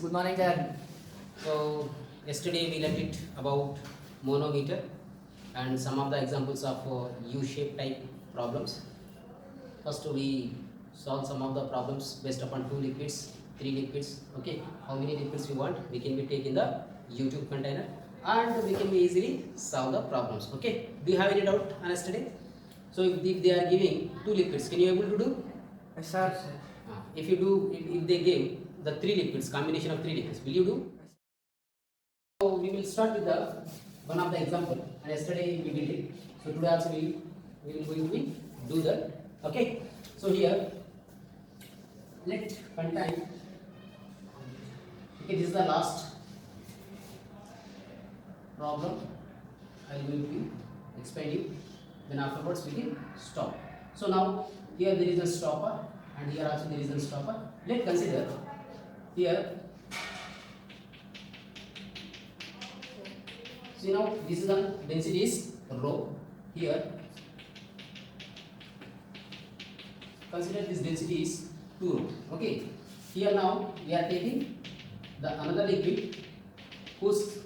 Good morning, sir. So yesterday we learned it about monometer and some of the examples of U-shape type problems. First we solve some of the problems based upon 2 liquids, 3 liquids. Okay, how many liquids we want, we can be take in the YouTube container and we can be easily solve the problems. Okay, do you have any doubt on yesterday? So if they are giving 2 liquids, can you able to do? Yes, sir. If you do, if they give the 3 liquids, combination of 3 liquids, will you do? So we will start with the one of the example, and yesterday we did it. So today also we will going to do that. Okay. So here let contain. Okay, this is the last problem. I will going to explain you. Then afterwards we can stop. So now here there is a stopper, and here also there is a stopper. Let's consider here. See now this is the density is rho. Here consider this density is 2 rho. Okay. Here now we are taking the another liquid whose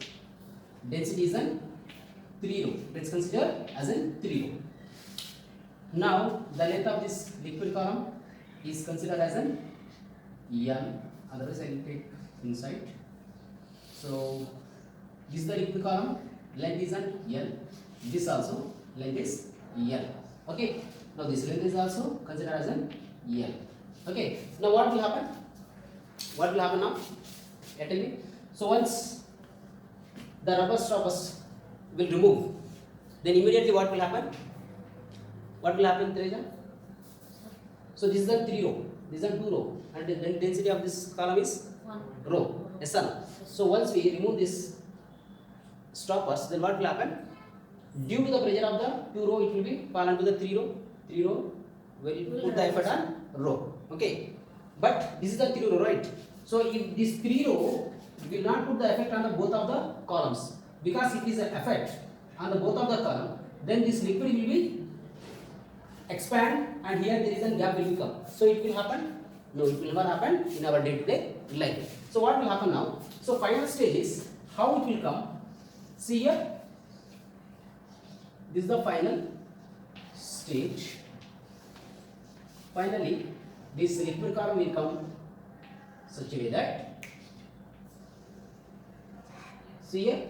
density is an 3 rho. Let's consider as an 3 rho. Now the length of this liquid column is considered as an L. Otherwise I will take inside. So this is the liquid column, length is an L. This also length is L. Okay. Now this length is also considered as an L. Okay. Now what will happen? What will happen now? Tell me. So once the rubber stoppers will remove, then immediately what will happen? What will happen, Tereja? So this is the 3 row, this is the 2 row, and the density of this column is 1 row. Yes, sir. So once we remove this stoppers, then what will happen? Due to the pressure of the 2 row, it will be fall into the 3 row. 3 row will put the effort on row. Okay. But this is the 3 row, right? So if this 3 row will not put the effect on the both of the columns, because it is an effect on the both of the column, then this liquid will be expand, and here there is a gap will become. So it will happen? No, it will never happen in our day-to-day life. So what will happen now? So final stage is how it will come. See here, this is the final stage. Finally, this liquid column will come such a way that, see here,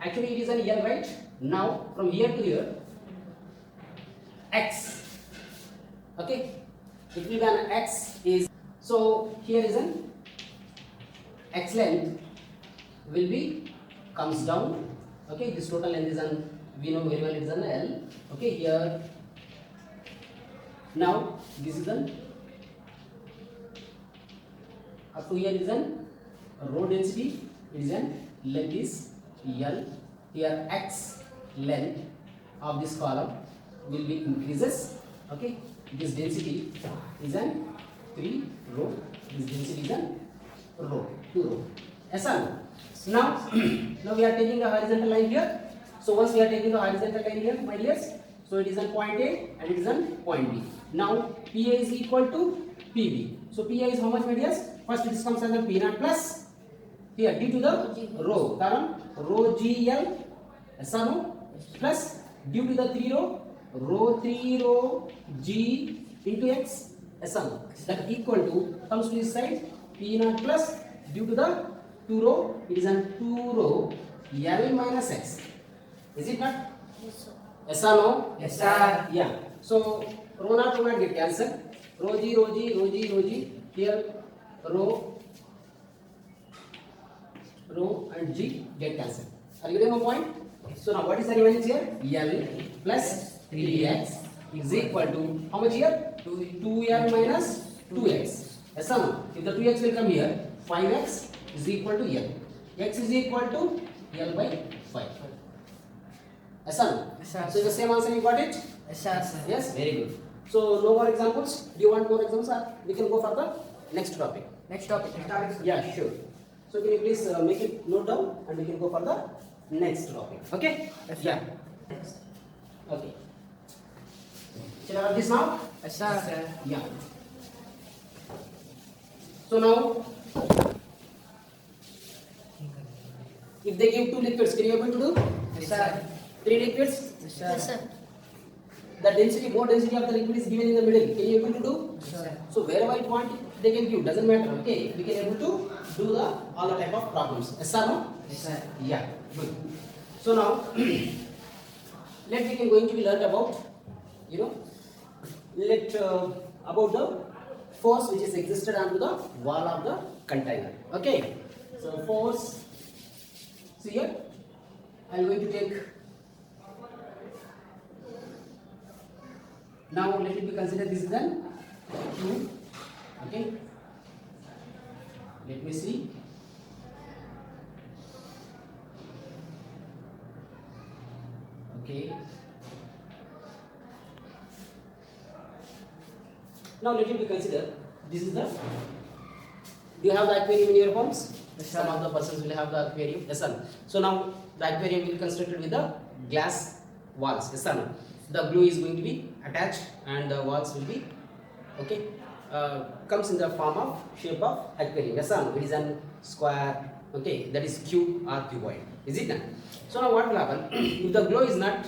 actually it is an L, right? Now from here to here, X. Okay, it will be an X is, so here is an X length will be comes down. Okay, this total length is an, we know very well it is an L. Okay, here now this is an up to here is an rho density, it is an length is L. Here X length of this column will be increases. Okay, this density is an 3 row, this density is an row, 2 row. Yes, sir. Now now we are taking the horizontal line here. So once we are taking the horizontal line here, my dears, so it is on point A and it is on point B. Now PA is equal to PB. So PA is how much, my dears? First this comes as a P naught plus here due to the row column rho GL, yes or no, plus due to the 3 row rho 3 row G into X, yes or no, that equal to comes to this side P naught plus due to the 2 row, it is an 2 row L minus X. Is it not? Yes, sir. Yes or no? Yes, sir. Yeah. So rho naught get cancelled. Rho G, rho G, rho G, rho G. Here rho and G get cancelled. Are you getting my point? So now what is the remaining here? L plus 3x is equal to how much here? 2L minus 2x. Yes or no? If the 2x will come here, 5x is equal to L. X is equal to L by 5. Yes or no? Yes, sir. So the same answer you got it? Yes, sir. Yes, very good. So no more examples. Do you want more examples? Or we can go for the next topic. Next topic. Yeah, sure. So can you please make it note down, and we can go for the next topic. Okay? Yes, Yeah. Okay. Shall I have this now? Yes, sir. Yeah. So now, if they give 2 liquids, can you able to do? Yes, sir. 3 liquids? Yes, sir. The density, more density of the liquid is given in the middle. Can you able to do? Yes, sir. So wherever I want, they can give. Doesn't matter. Okay, we can able to do the all the type of problems. Yes or no? Yes, sir. Yeah. Good. So now, let we can going to be learned about, you know, about the force which is existed onto the wall of the container. Okay. So force. See here, I am going to take. Now let it be considered this is an tube. Okay. Let me see. Okay. Now let it be considered this is the. Do you have the aquarium in your homes? Yes, Some sir. of the persons will have the aquarium. Yes, sir. So now the aquarium will be constructed with the glass walls. Yes, sir. The glue is going to be attached and the walls will be okay. Comes in the form of shape of aquarium. Yes, sir. It is a square. Okay, that is cube or cuboid. Is it not? So now what will happen if the glue is not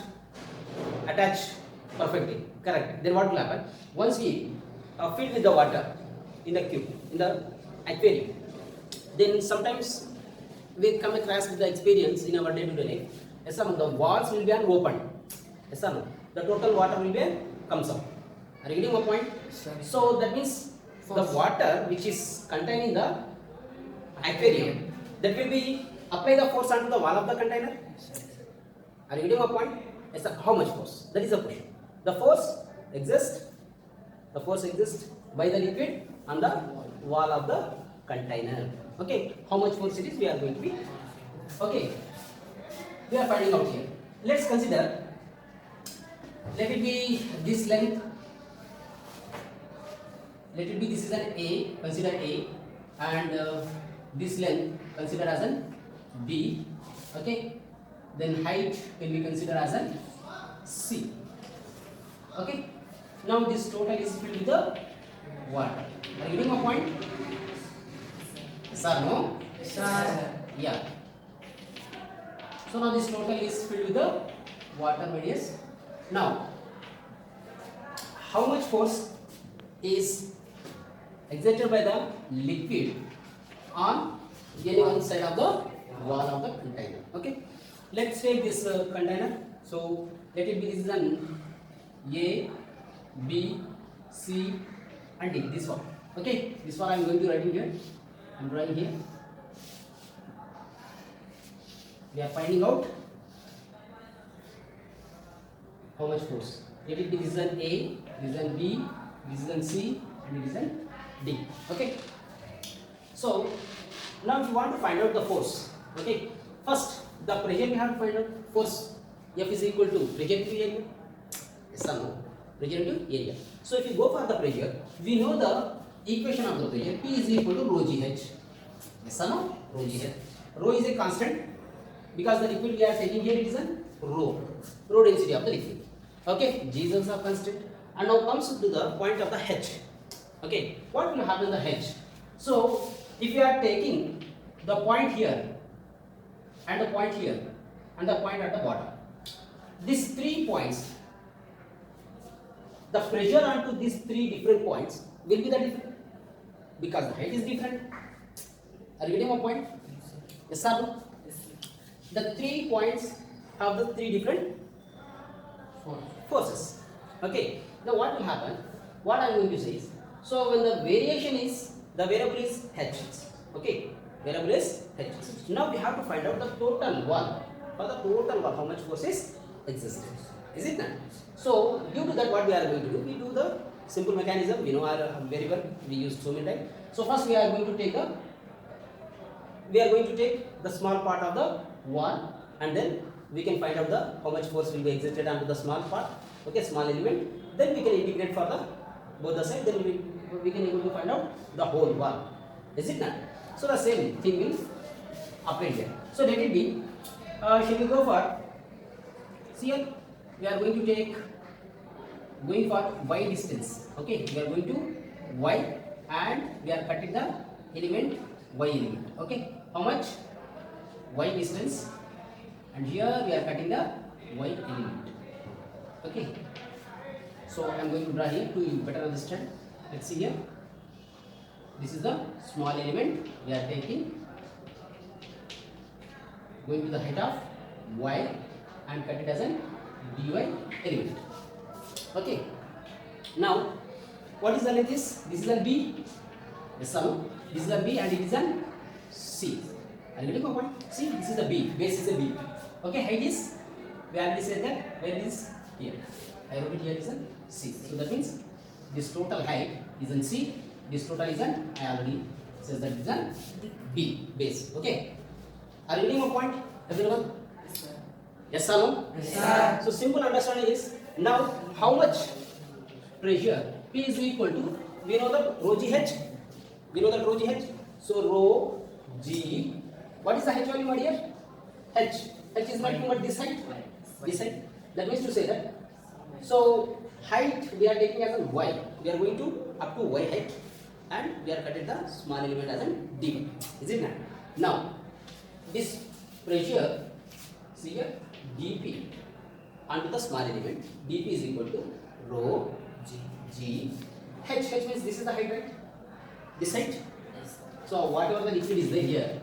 attached perfectly? Correct. Then what will happen? Once we fill with the water in the cube in the aquarium, then sometimes we come across with the experience in our day-to-day life. Yes, sir, the walls will be open. Yes, sir, the total water will be comes out. Are you getting my point? Sir. So that means the water which is contained in the aquarium, that will be apply the force onto the wall of the container. Are you getting my point? Yes, sir. How much force? That is the question. The force exists. The force exists by the liquid on the wall of the container. Okay. How much force it is? We are going to be. Okay. We are finding out here. Let's consider. Let it be this length. Let it be this is an A. Consider A, and this length consider as an B. Okay. Then height can be considered as an C. Okay. Now this total is filled with the water. Are you getting my point? Sir, no? Sir. Yeah. So now this total is filled with the water medius. Now, how much force is exerted by the liquid on any one side of the wall of the container? Okay. Let's take this container. So let it be this is an A, B, C, and D. This one. Okay. This one I am going to write in here. I am drawing here. We are finding out how much force. Let it be this is an A, this is an B, this is an C, and it is an D. Okay. So now if you want to find out the force, okay, first the pressure we have to find out. Force F is equal to pressure into area. Yes or no? Pressure into area. So if you go for the pressure, we know the equation of the pressure. P is equal to rho GH. Yes or no? Rho GH. Rho is a constant because the liquid we are taking here it is a rho density of the liquid. Okay, G is also a constant. And now comes to the point of the H. Okay, what will happen in the H? So if you are taking the point here and the point here and the point at the bottom, these 3 points, the pressure onto these 3 different points will be the different because the height is different. Are you getting my point? Yes or no? The 3 points have the 3 different forces. Okay. Now what will happen? What I am going to say is, so when the variation is, the variable is H. Okay. Variable is H. Now we have to find out the total one. For the total one, how much force is existing? Is it not? So due to that, what we are going to do? We do the simple mechanism. We know our very well. We used so many times. So first we are going to take the small part of the wall, and then we can find out the how much force will be exerted onto the small part. Okay, small element. Then we can integrate for the both the side. Then we can able to find out the whole wall. Is it not? So the same thing will apply here. So let it be. Shall we go for? See here, we are going to take going for y distance. Okay, we are going to y and we are cutting the element, y element. Okay, how much? Y distance, and here we are cutting the y element. Okay, so I am going to draw here to better understand. Let's see here. This is the small element we are taking, going to the height of y and cut it as an dy element. Okay, now what is the length is? This is a b. Yes or no? This is a b and it is an c. Are you getting my point? See, this is the b. Base is a b. Okay, height is, we already said that, where it is here. I wrote it here is an c. So that means this total height is an c. This total is an, I already says that is an b base. Okay. Are you getting my point, everyone? Yes or no? Yes, sir. So simple understanding is, now how much pressure P is equal to, we know the rho g h. We know that rho g h. So rho g, what is the h value, my dear? H. H is nothing but this height. This height. That means to say that. So height we are taking as a y. We are going to up to y height, and we are cutting the small element as a dy. Is it not? Now this pressure, see here, dp onto the small element, dp is equal to rho g h. H means this is the height, right? This height. So whatever the liquid is there here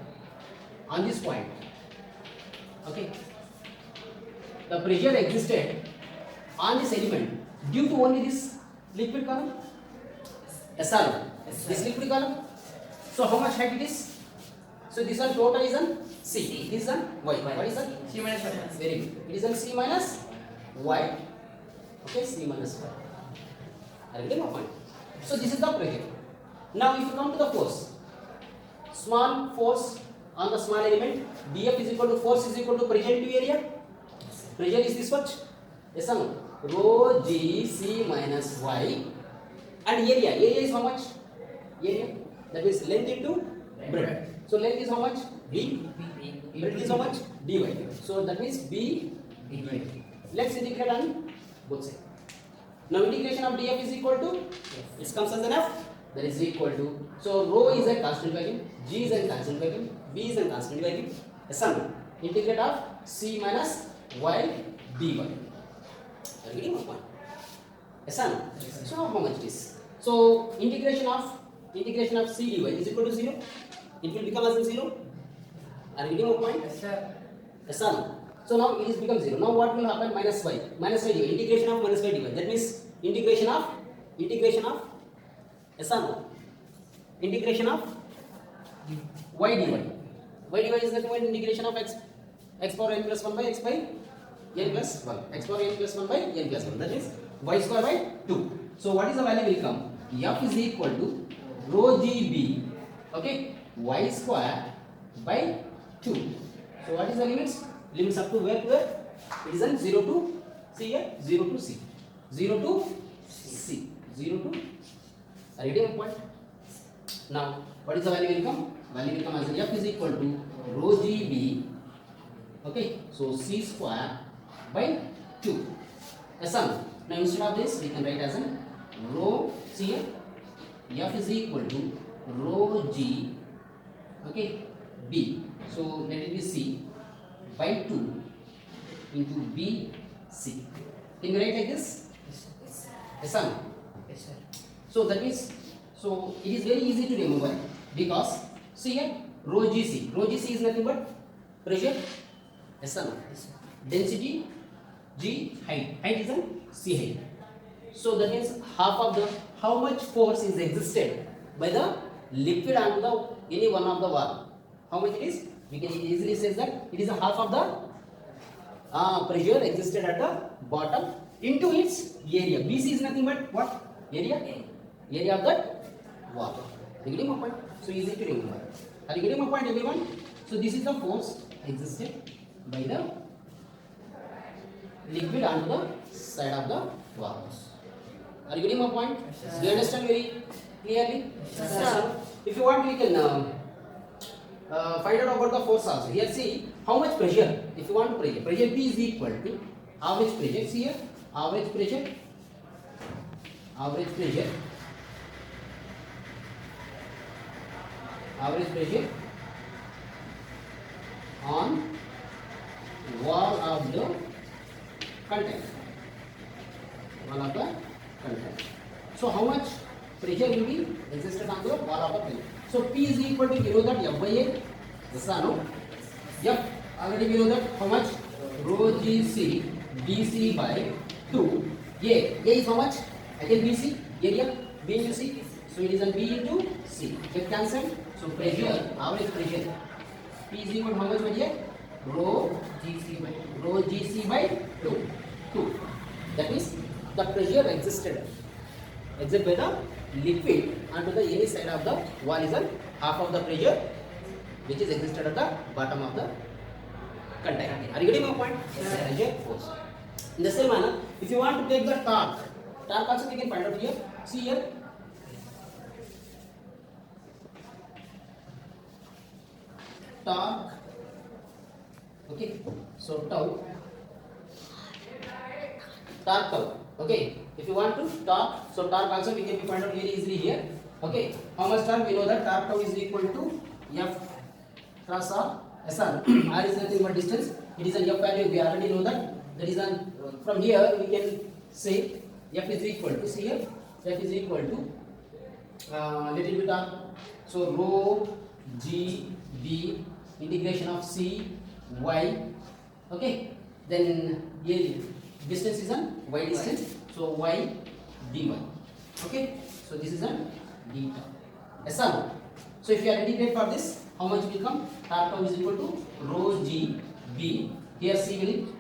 on this point, okay, the pressure existed on this element due to only this liquid column. Yes or no? This liquid column. So how much height it is? So this one total is an c. This is an y. What is that? C minus 1. Very good. It is an c minus y. Okay, c minus y. Are you getting my point? So this is the pressure. Now if you come to the force, small force on the small element, dF is equal to force is equal to pressure into area. Pressure is this much. Yes or no? Rho g c minus y, and area. Area is how much? Area. That means length into breadth. So length is how much? B. Breadth is how much? dy. So that means b dy. Let's integrate on both sides. Now integration of df is equal to, it comes as an f, that is equal to, so rho is a constant value, g is a constant value, b is a constant value, a sum. Integrate of c minus y dy. Are you getting my point? Yes or no? So how much it is? So integration of c dy is equal to 0. It will become as in 0. Are you getting my point? Yes, sir. Yes or no? So now it is become 0. Now what will happen? Minus y. Minus y dy. Integration of minus y dy. That means integration of yes or no? Integration of y dy. Y dy is nothing but integration of x power n plus 1 by x by n plus 1. X power n plus 1 by n plus 1. That is y square by 2. So what is the value will come? F is equal to rho gb, okay, y square by 2. So what is the limits? Limits up to where to where? It is an 0 to, see here, 0 to c. 0 to c. 0 to, are you getting my point? Now what is the value will come? Value will come as f is equal to rho gb, okay, so c square by 2. Yes, son. Now instead of this we can write as an rho, see here, f is equal to rho g, okay, b. So let it be c by 2 into b c. Can you write like this? Yes, son. Yes, sir. So that means, so it is very easy to remember, because see here, rho gc. Rho gc is nothing but pressure. Yes, son. Density, g, height. Height is a c height. So that means half of the, how much force is existed by the liquid on the any one of the wall. How much it is? We can easily say that it is a half of the pressure existed at the bottom into its area. BC is nothing but what? Area? Area of that wall. Are you getting my point? So easy to remember. Are you getting my point, everyone? So this is the force existed by the liquid on the side of the walls. Are you getting my point? Yes, Do you understand very clearly? Yes, sir. If you want, we can find out about the force also. Here see how much pressure. If you want pressure, pressure P is equal to average pressure. See here, average pressure average pressure on wall of the container. Wall of the container. So how much pressure will be existed on the wall of the container? So P is equal to, you know that, F by A. Yes or no? F, already we know that. How much? Rho GC DC by 2. A is how much? Again BC, area, B into C. So it is a B into C. Get cancelled. So pressure, average pressure. P is equal to how much, my dear? Rho GC by 2. 2. That means the pressure existed by the liquid onto the any side of the wall is a half of the pressure which is existed at the bottom of the container. Are you getting my point? Yes. Pressure force. In the same manner, if you want to take the torque also we can find out here. See here. Torque. Okay. So torque tau. Okay. If you want to torque, so torque also we can find out very easily here. Okay. How much torque? We know that torque tau is equal to F cross R SR. R is nothing but distance. It is an F value. We already know that. That is an from here we can say F is equal to, see here, F is equal to little bit of, so rho G B integration of C Y. Okay. Then here distance is an Y distance. So Y dy. Okay. So this is an d SR. So if you are integrate for this, how much will come? Torque tau is equal to rho G B. Here C will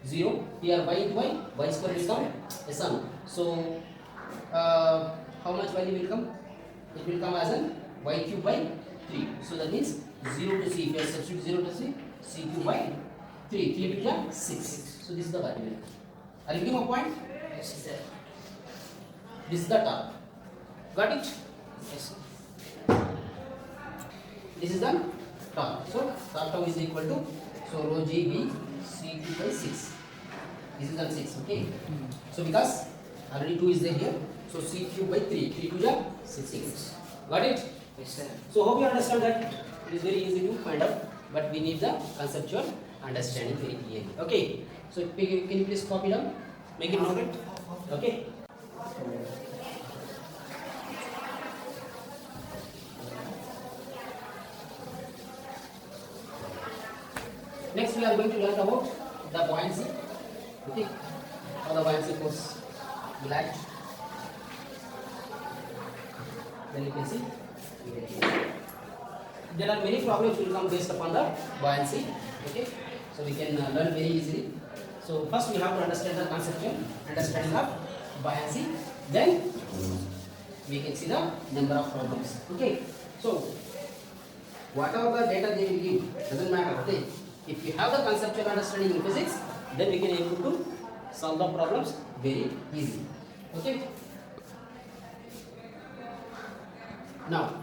0. Here y into y square will come SR. So how much value will come? It will come as an y cube by 3. So that means 0 to C. If you substitute 0 to C, C cube by 3. 3 will be 6. So this is the value. Are you getting my point? Yes, sir. This is the torque. Got it? Yes. This is the torque. So torque tau is equal to, so rho G B C cube by 6. This is the 6. Okay. So because already 2 is there here, so C cube by 3. 3 to the 6. Got it? Yes, sir. So hope you understand that it is very easy to find out, but we need the conceptual understanding very clearly. Okay. So can you please copy down, make it noted. Okay. Next we are going to learn about the buoyancy. Okay. How the buoyancy force will act. Then you can see. There are many problems will come based upon the buoyancy. Okay. So we can learn very easily. So first we have to understand the conceptual understanding of buoyancy. Then we can see the number of problems. Okay. So whatever the data they will give doesn't matter. Okay. If you have the conceptual understanding in physics, then we can able to solve the problems very easily. Okay. Now,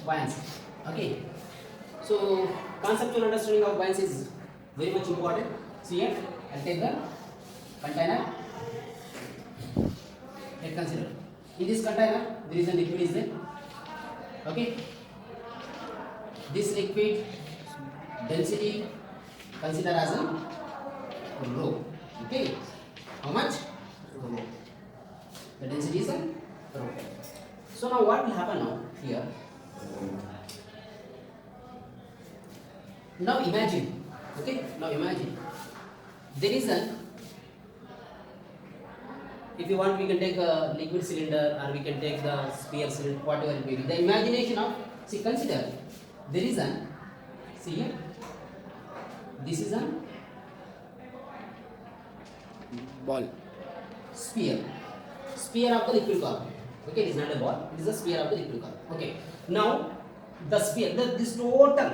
buoyancy. Okay. So conceptual understanding of buoyancy is very much important. See here, I'll take the container. Let's consider. In this container, there is a liquid is there. Okay. This liquid density consider as a rho. Okay. How much? Rho. The density is a rho. So now what will happen now here? Now imagine. Okay. Now imagine. There is an, if you want we can take a liquid cylinder or we can take the sphere cylinder, whatever it may be. The imagination of, see, consider there is an, see here, this is a Ball. sphere of the liquid column. Okay, it is not a ball, it is a sphere of the liquid column. Okay, now the sphere, this total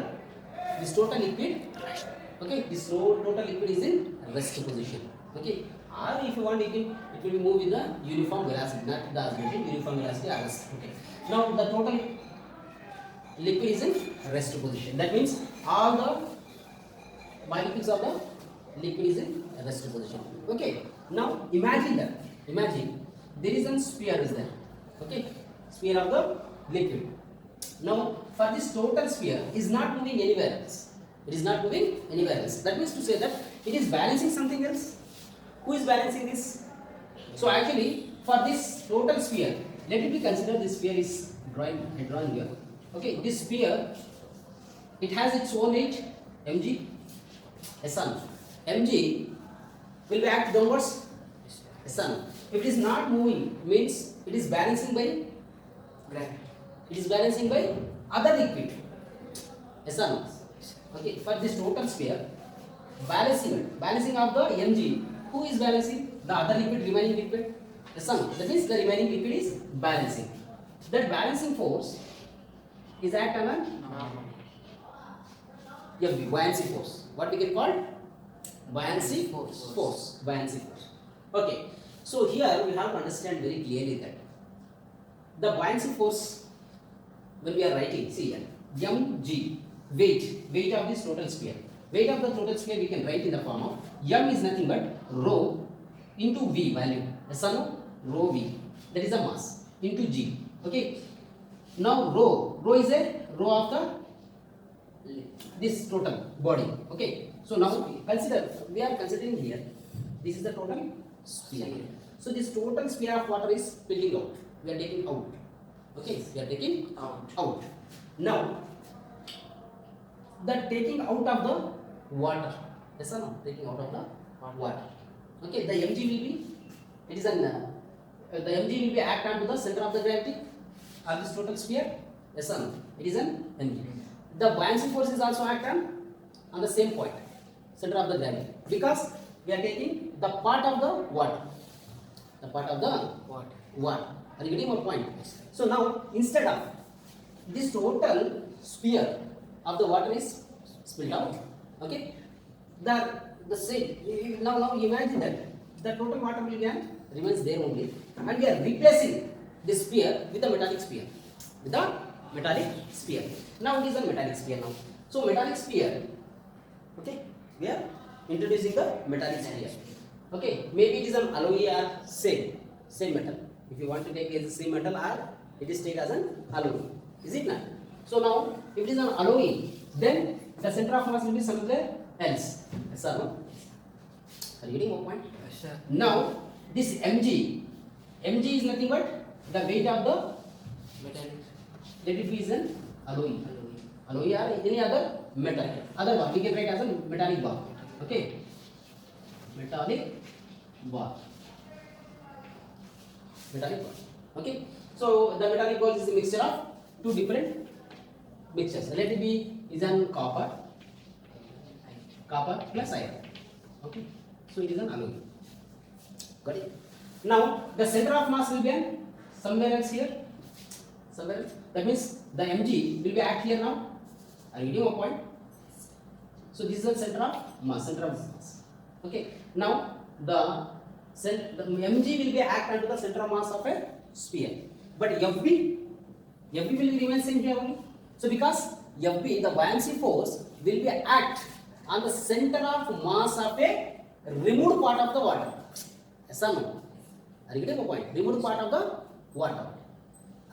liquid, okay, this total liquid is in rest position. Okay, or if you want, it will move with the uniform velocity, not the oscillation, uniform velocity RS. Okay. Now the total liquid is in rest position. That means all the molecules of the liquid is in rest position. Okay. Now imagine that. Imagine there is a sphere is there. Okay, sphere of the liquid. Now for this total sphere is not moving anywhere else. It is not moving anywhere else. That means to say that it is balancing something else. Who is balancing this? So actually for this total sphere, let it be considered this sphere is drawn here. Okay, this sphere, it has its own weight mg. Yes or no? Mg will be act downwards. Yes or no? If it is not moving, means it is balancing by Gravity. it is balancing by other liquid. Yes or no? Okay, for this total sphere, balancing of the mg, who is balancing? The other liquid, remaining liquid. Yes or no? That means the remaining liquid is balancing. That balancing force is act on a buoyancy force. What we can call? Buoyancy force. Buoyancy force. Okay. So here we have to understand very clearly that the buoyancy force, when we are writing, see here, mg, weight of this total sphere. Weight of the total sphere we can write in the form of m is nothing but rho into v value. Yes or no? Rho v. That is the mass into g. Okay. Now rho is a rho of the this total body. Okay. So now we are considering here. This is the total sphere. So this total sphere of water is spilling out. We are taking out. Okay. We are taking out. Now the taking out of the water. Yes or no? Taking out of the water. Okay. The mg will be. It is an the mg will be act onto the center of the gravity of this total sphere. Yes or no? It is an mg. The buoyancy force is also act on the same point, center of the gravity, because we are taking the part of the water. The part of the water. Are you getting my point? So now instead of this total sphere of the water is spilled out. Okay. The same. Now imagine that the total water will remains there only, and we are replacing this sphere with a metallic sphere. With the metallic sphere. Now it is a metallic sphere now. So metallic sphere. Okay. We are introducing the metallic sphere. Okay. Maybe it is an alloy or same metal. If you want to take it as the same metal, or it is taken as an alloy. Is it not? So now if it is an alloy, then the center of mass will be somewhere else. Yes or no? Are you getting my point? Yes, sir. Now this mg is nothing but the weight of the Metallic. let it be is an alloy or any other metal. Other bar we can write as a metallic bar. Okay, metallic bar. Okay, so the metallic bar is a mixture of two different mixtures. Let it be is an copper plus iron. Okay, so it is an alloy. Got it? Now the center of mass will be somewhere else here. Somewhere else. That means the mg will be at here now. Are you getting my point? So this is the center of mass. Okay. Now the mg will be act onto the center of mass of a sphere. But fb will remain same here only. So because fb, the buoyancy force, will be act on the center of mass of a removed part of the water. Yes or no? Are you getting my point? Removed part of the water.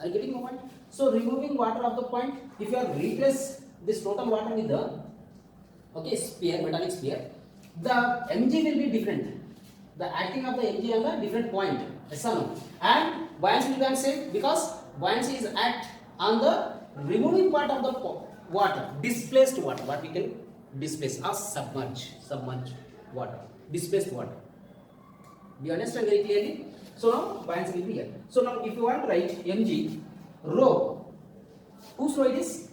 Are you getting my point? So removing water of the point, if you are replace this total water with the sphere, metallic sphere, the mg will be different. The acting of the mg on the different point. Yes or no? And buoyancy will be same, because buoyancy is act on the removing part of the water, displaced water. What we can displace or submerge water, displaced water. Do you understand very clearly? So now buoyancy will be here. So now if you want to write mg, rho, whose rho it is?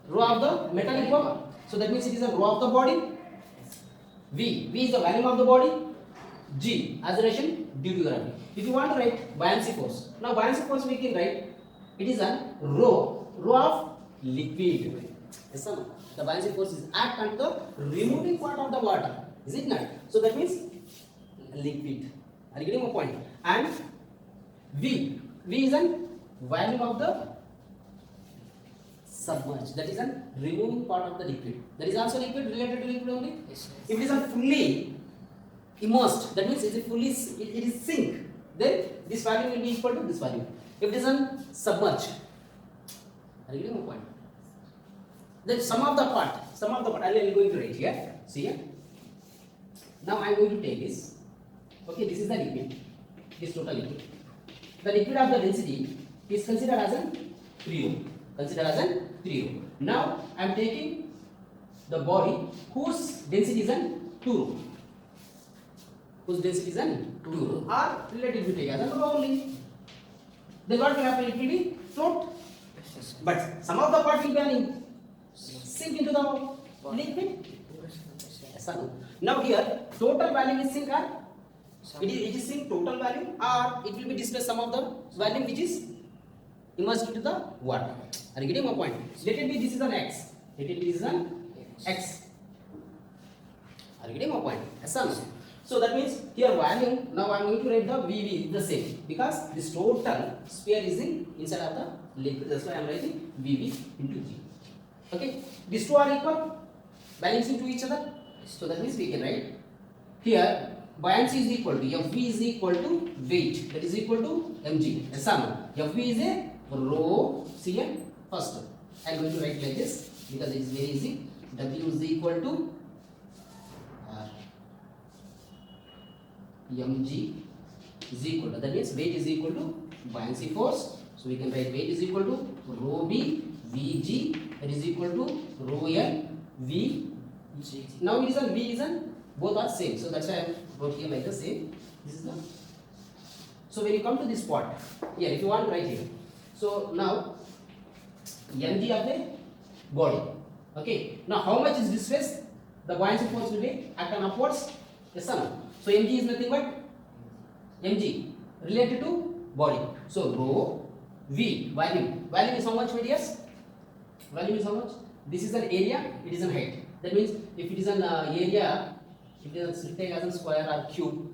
Rho of the metallic bar. So that means it is a rho of the body. V is the volume of the body. G, acceleration due to gravity. If you want to write buoyancy force, now buoyancy force we can write, it is a rho of liquid. Yes or no? The buoyancy force is act on the removing part of the water. Is it not? So that means liquid. Are you getting my point? And V is an volume of the submerged. That is an removing part of the liquid. That is also liquid, related to liquid only. Yes, If it is a fully immersed, that means it is fully it is sink. then this value will be equal to this value. If it is submerged, are you getting my point? Then sum of the part, I am going to write here. See here. Now I am going to take this. Okay, this is the liquid, this total liquid. The liquid of the density is considered as an 3 ρ. Now I am taking the body whose density is an 2 ρ. Whose density is an 2 ρ. Or let it be taken as a rho only. Then what will happen? It will be float. But some of the part will be sink into the liquid. Yes or no? Now here total value is sink or it is sink total value, or it will be displaced some of the value which is immersed into the water. Are you getting my point? Let it be this is an x. Let it be this is an x. Are you getting my point? Yes or no? So that means here value, now I am going to write the VV the same, because this total sphere is inside of the liquid. That's why I am writing VV into G. Okay, these two are equal, balancing to each other. So that means we can write here buoyancy is equal to Fv is equal to weight, that is equal to mg. Yes or no? Fv is a rho Cm. First I am going to write like this because it is very easy. W is equal to mg is equal to, that means weight is equal to buoyancy force. So we can write weight is equal to rho b Vg, that is equal to rho L V. Now it is on V is on, both are same. So that's why I wrote here like the same. This is the. So when you come to this part, here if you want to write here. So now mg of the body. Okay. Now how much is displaced? The buoyancy force will be act on upwards. Yes or no? So mg is nothing but mg related to body. So rho v volume. Volume is how much, my dears? Volume is how much? This is an area, it is an height. That means if it is an area, if it is taken as a square or cube,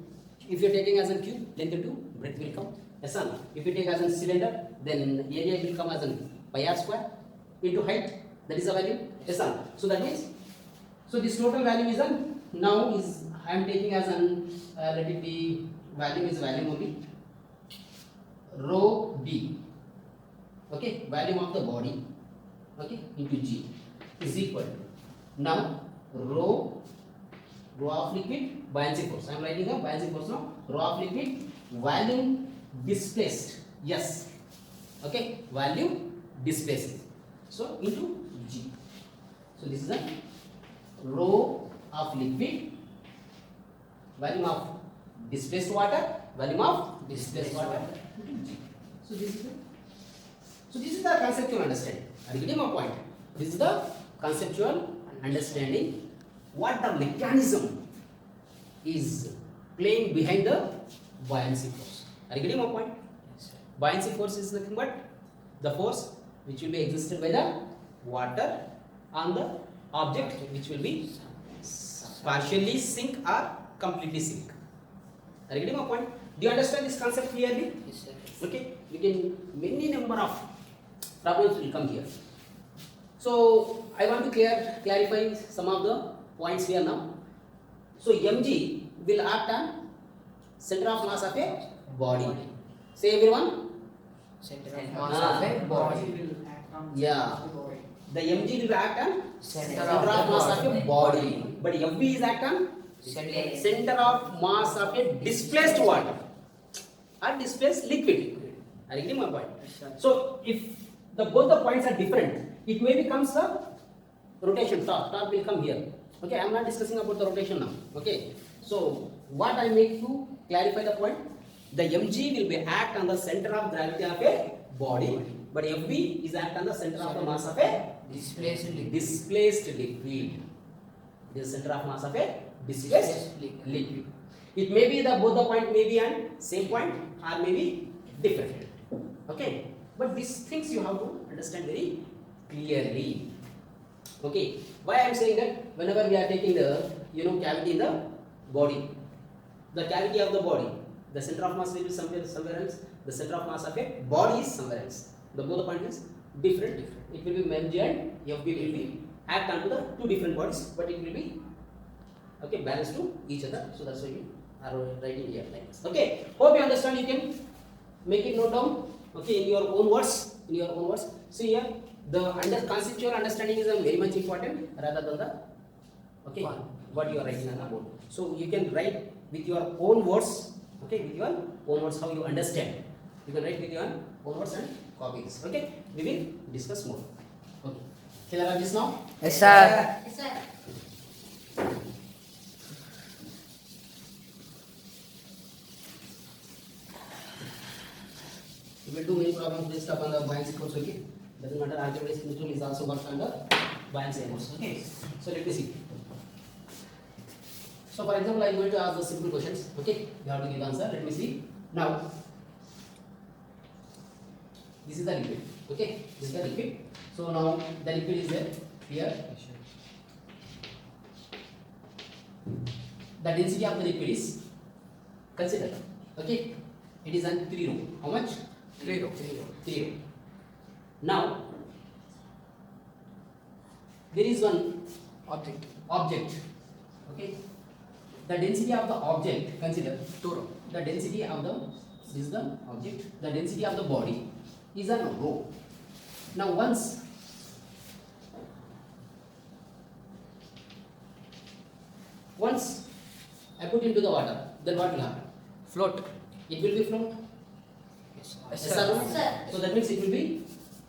if you are taking as a cube, length into breadth will come. Yes or no? If you take as a cylinder, then area will come as a pi r square into height. That is the value. Yes or no? So that means, so this total value is an, now is I am taking as an let it be volume is volume only, rho d. Okay, volume of the body. Okay, into G is equal to, now rho of liquid buoyancy force. I am writing the buoyancy force now. Rho of liquid volume displaced. Yes. Okay, volume displaced. So into G. So this is the rho of liquid, volume of displaced water, volume of displaced water into G. So this is the conceptual understanding. Are you getting my point? This is the conceptual understanding what the mechanism is playing behind the buoyancy force. Are you getting my point? Yes, buoyancy force is nothing but the force which will be existed by the water on the object which will be partially sink or completely sink. Are you getting my point? Do you understand this concept clearly? Yes, sir. Okay, we can many number of problems will come here. So I want to clarify some of the points here now. So mg will act on center of mass of a body. Say everyone. Center of mass of a body. Yeah. The mg will act on Center of mass of a body. But Fv is act on Center of mass of a displaced water or displaced liquid. Are you getting my point? So if both the points are different, it may becomes the rotation. Torque will come here. Okay, I am not discussing about the rotation now. Okay, so what I make to clarify the point, the mg will be act on the center of gravity of a body, but Fv is act on the center of the mass of a displaced liquid. liquid. This is center of mass of a displaced liquid. It may be both the point may be on same point or may be different. Okay, but these things you have to understand very clearly. Okay, why I am saying that whenever we are taking the cavity in the body, the cavity of the body, the center of mass will be somewhere else. The center of mass of a body is somewhere else. The both the point is different. It will be mg and Fb will be act onto the two different bodies, but it will be okay balanced to each other. So that's why we are writing here like this. Okay, hope you understand. You can make it note down. Okay, in your own words. In your own words. See here, the conceptual understanding is very much important rather than the what you are writing about. So you can write with your own words. Okay, with your own words how you understand. You can write with your own words and copy this. Okay, we will discuss more. Okay, clear on this now? Yes, sir. Yes, sir. We will do many problems based upon the buoyancy force. Okay, doesn't matter. Archimedes principle is also worked under buoyancy force. Okay, so let me see. So for example, I am going to ask the simple questions. Okay, you have to give the answer. Let me see. Now, this is the liquid. Okay, this is the liquid. So now the liquid is there here. The density of the liquid is considered. Okay, it is on 3 rho. How much? 3 row. 3 rho. Now there is one Object. object. Okay, the density of the object, consider 2 row. the density of the, this is the object, the density of the body is a rho. Now once I put into the water, then what will happen? Float. It will be float. Yes, Yes or no? Yes, sir. So that means it will be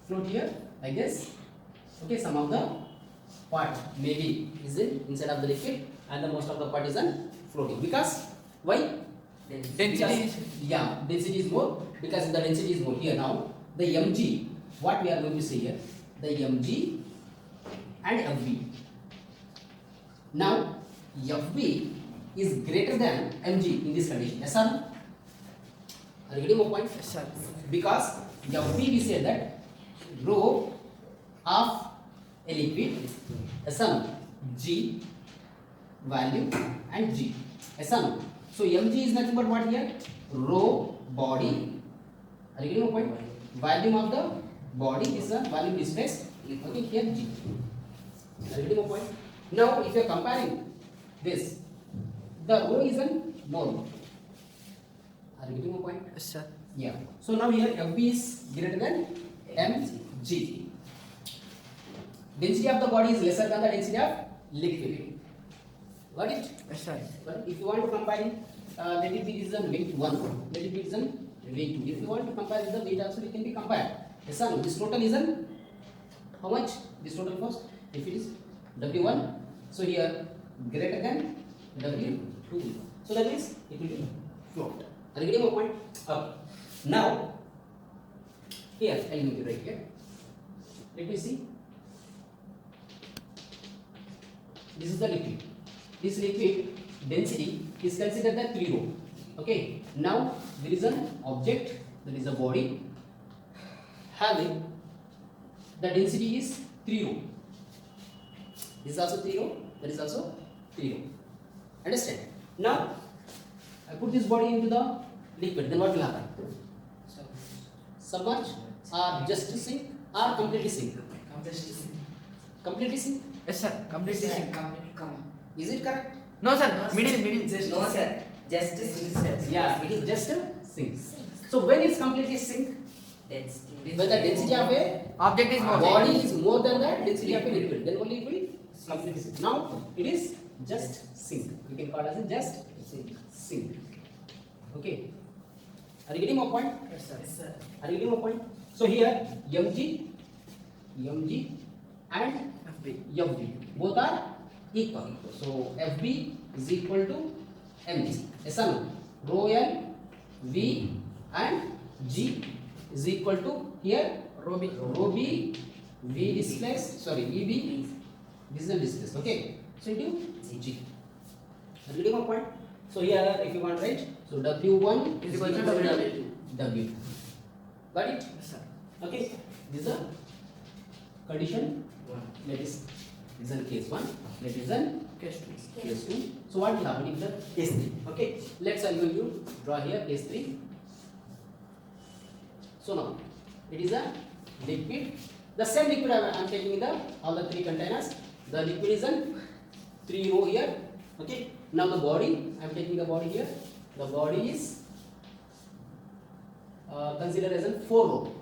float here like this. Okay, some of the part maybe is inside of the liquid and the most of the part is floating. Because why? Density Because, is- yeah, density is more because the density is more. Here now the mg, what we are going to say here, the mg and fb. Now fb is greater than mg in this condition. Yes or no? Are you getting my point? Yes, sir. Because fb we say that rho of a liquid sum g value and g. Yes or no? So mg is nothing but what here? Rho body. Are you getting my point? Volume of the body is the volume displaced. Okay, here g. Are you getting my point? Now if you are comparing this, the rho is an more. Are you getting my point? Yes, sir. Yeah. So now here fb is greater than mg. Density of the body is lesser than the density of liquid. Got it? Yes, sir. But if you want to compare it, let it be this is weight 1, let it be this is weight 2. If you want to compare with the weight also, it can be compared. Yes, sir. This total is how much? This total first, if it is W1, so here greater than W2. So that means it will be float. Are you getting my point? Okay. Now, here I will make it right here. Let me see. This is the liquid. This liquid density is considered the 3 rho. Okay. Now there is an object, there is a body having the density is 3 rho. This is also 3 rho. That is also 3 rho. Understand? Now I put this body into the liquid. Then what will happen? Submerge or just sink or completely sink? Completely sink. Yes, sir. Completely sink. Is it correct? No, sir. Middle. Just No, sir. Just sink. Yeah, it is just a sink. So when it's completely sink, when the density of a Object is more. body is more than the density of a liquid, then only it will completely sink. Now it is just sink. We can call it as a just sink. Okay. Are you getting my point? Yes, sir. Are you getting my point? So here mg and fb both are equal. So fb is equal to mg. Yes or no? Rho L v and g is equal to here rho b v displaced, sorry eb, this is the displaced. Okay, so into g. Are you getting my point? So here if you want to write, so w1 Is equal to W2. w. Got it? Yes, sir. Okay, this is a condition. Let is this is case 1. Let is an Case 2. case 2. So what will happen if the case 3? Okay, let's I'm going to draw here case 3. So now it is a liquid. The same liquid I am taking in the all the 3 containers. The liquid is an 3 rho here Okay. Now the body, I am taking the body here. The body is considered as a 4 row.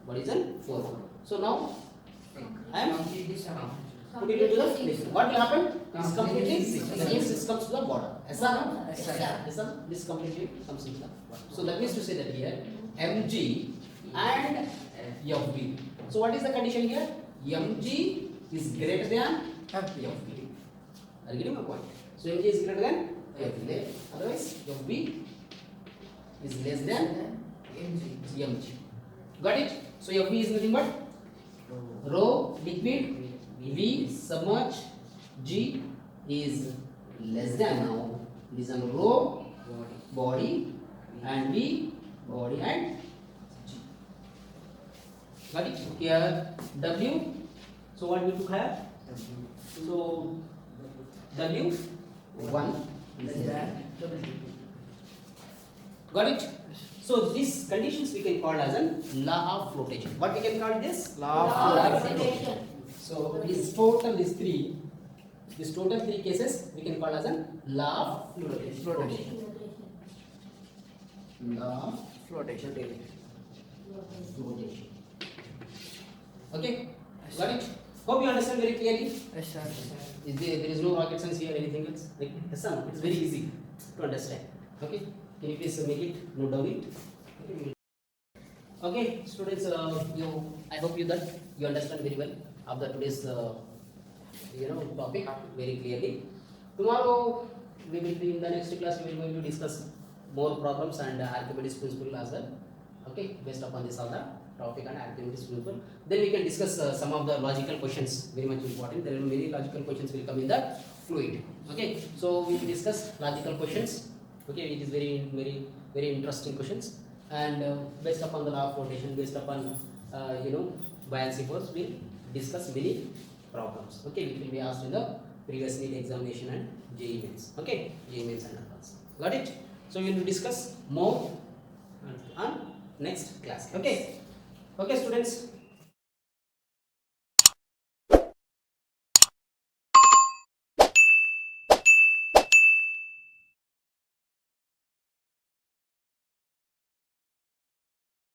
Body is a 4 row. So now I am Completely surrounded. put it into the place. What will happen? This completely that means this comes to the border. Yes or no? Yes, sir. Yes sir. This completely comes into the border. So that means to say that here mg and fb. So what is the condition here? Mg is greater than fb. Are you getting my point? So mg is greater than fb. Otherwise fb is less than mg. Got it? So fb is nothing but rho liquid, V submerged, G is less than now. This is rho body and V body and G. Got it? Here W. So what we took here? So W 1 is there. Got it? So these conditions we can call as a law of flotation. What we can call this? Law of flotation. So this total is 3. This total 3 cases we can call as a law of flotation. Law of flotation. Okay, got it? Hope you understand very clearly. Yes, sir. There is no rocket science here, anything else? Like yes, sir, it's very easy to understand. Okay, can you please make it, note down it? Okay, students, I hope that you understand very well of the today's topic very clearly. Tomorrow we will be in the next class. We will going to discuss more problems and Archimedes principle as well. Okay, based upon this other topic and Archimedes principle. Then we can discuss some of the logical questions, very much important. There are many logical questions will come in the fluid. Okay, so we will discuss logical questions. Okay, it is very interesting questions. And based upon the law of flotation, based upon buoyancy force, we'll discuss many problems. Okay, which will be asked in the previous NEET examination and JEE mains. Okay, JEE mains and others. Got it? So we will discuss more on next class. Okay, okay, students.